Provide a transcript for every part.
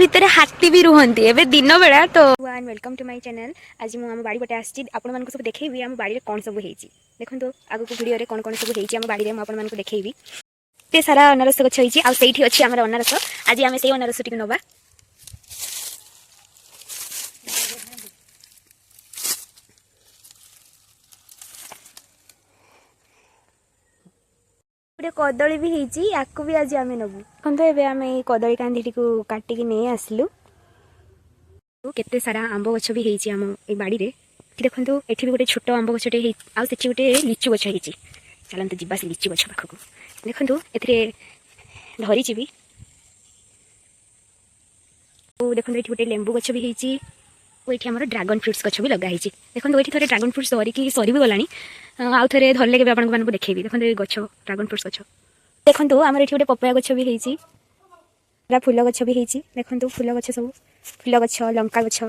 भितर हाथी भी रुहंती एबे दिन बेला तो वेलकम टू माय चैनल। आज मु हम बाड़ी पटे आछि आपण मानको सब देखैबी हम बाड़ी रे कोन सब हेची देखंतो आगु को वीडियो रे कोन कोन सब हेची हम बाड़ी रे आपण मानको देखैबी। ते सारा अनारस गछ हेची आ सेठी अछि हमर अनारस। आज हम सेई अनारस टिक नबा गोटे कदली भी हेची याकु भी आज आमे नबु कंतो एबे आमे कदली कांदी टिकु काटी के नै आसलु। केते सारा आंब गछ भी हेची हम ए बाड़ी रे देखंतो एठी भी गोटे छोटो आंब गछटे हे आ सेठी गोटे लिचु गछ हेची। चलंत जिबा से लिचु गछ पाखकु देखंतो एथरे धरी जिबी ओ देखंतो एठी गोटे लेंबू गछ भी हेची ओ एठी हमर ड्रैगन फ्रूट्स गछ भी लगा हेची। देखंतो एठी थरे ड्रैगन फ्रूट्स धरी की सरी भी गलानी आउ थरे धरले के आपन को देखैबी। देखंतो ए गछ ड्रैगन फ्रूट्स गछ देखंतो हमर एठी गोटे पपाया गछ भी हेची रा फूल गछ भी हेची। देखंतो फूल गछ सब फूल गछ लंका गछ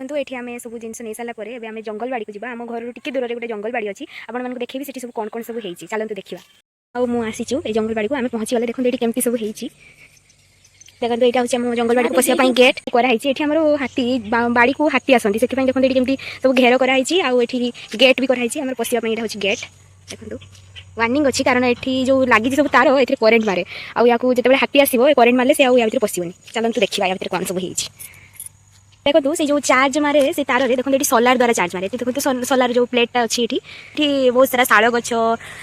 तो ये आम सब जिन नहीं सारापर एवं आम जंगल बाड़ी को जी आम घर टिके दूर गोटे जंगल बाड़ी अच्छी आपण मानक देखी सब कौन कौन सब होती चलते देखा। आउ मुझे ये जंगल बाड़ी को आम पहुँची गले देखो ये केमती सब होती देखो यहाँ हूँ जंगल बाड़ी को पशिया गेट कराई ये आम हाथी बाड़ी को हाथी आसती से देखो ये केमती सब घेर कराई आउ गेट भी कराई आम पशिया यहाँ हूँ गेट देखो वार्निंग अच्छी कारण ये जो लगी सब तार ये करेन्ट मारे आउ जो हाथी आसो करेन्ट मारे से या पशिबनी चलते देखा या कौन सब होती देखो से जो चार्ज मारे से तार रे देखो ये सोलार द्वारा चार्ज मारे देखो सोलार जो प्लेटा अच्छी ये बहुत सारा शाल गछ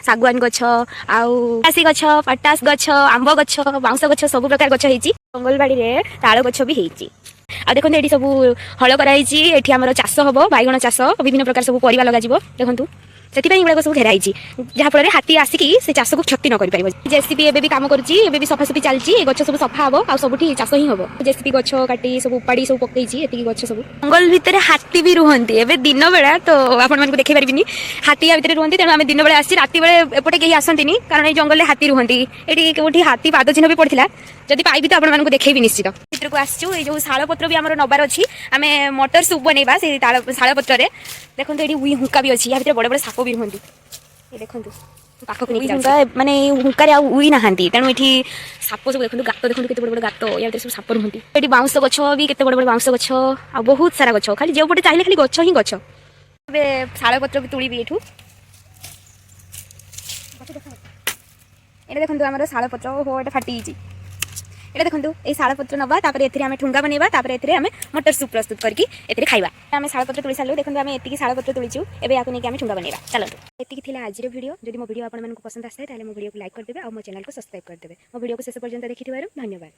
सागवान गछ आसी गछ पटास गछ आंब गछ बाउंस गछ सब प्रकार गछ होती जंगलबाड़ी रे ताल गछ भी होती। आ देखो ये सब हल कराई आमर चाष हम बैगण चाष विभिन्न प्रकार सब परिवा लगा देखो से गुड़ाक सब घेराई जहाँफल हाथी आसिकी से चाष को क्षति न कर जेसीबी एबे भी काम करुँची सफासफी चलती गछ सब सफा हम आ सब चाष ही हम जेसीबी गछ काटी सब उपाड़ी सब पकई गछ सब जंगल भितर हाथी भी रुहंती एबे दिन बेला तो आपण मानक देखै परिबिनी हाथी या भितर रुहंती तेणु आम दिन बेला आसी राति बेले एपटे कहीं आसंतीनी कारण ये जंगल हाथी रुहंती एटी कोठी हाथी पाद चिन्ह भी पड़थिला जदि पाइबी तो आपण मानक देखैबी निश्चित। चित्र को आसचु ये जो शाल पत्र भी हमर नबार अछि आमे मटर सूप बनैबा से शाल पत्र रे देखो ये उई हुंका भी अच्छी या भितर बड़े बड़े साप भी रुहंती ये देखो पाखक नहीं हुंका माने हुंका रे उई नहांती तेणु एठी साप सब देखो गात देखो केते बड़े बड़े गात या भितर सब साप रुहंती एठी बाउंस गछ भी केते बड़े बड़े बाउंस गछ आ बहुत सारा गछ खाली जे पटे चाहिले खाली गछ ही गछ बे शाल पत्र भी तुली भी एठू एटा देखो हमर शाल पत्र हो एटा फाटी जी ये देखो ये शाल पत्र नवा आम ठुंगा बनवा आम मटर सूप प्रस्तुत करके एते खाइबा आम शाल पत्र तुली सारू देखो आम एति शाल पत्र तुलीचु एबे याको नेकी आम ठुंगा बनवा चलतु एति थिला आज वीडियो जदि मो वीडियो आपन मानकु पसंद आसे ताले मो वीडियो को लाइक कर देबे और मो चैनल को सब्सक्राइब कर देबे मो वीडियो को शेष पर्यंत देखिथिबारु धन्यवाद।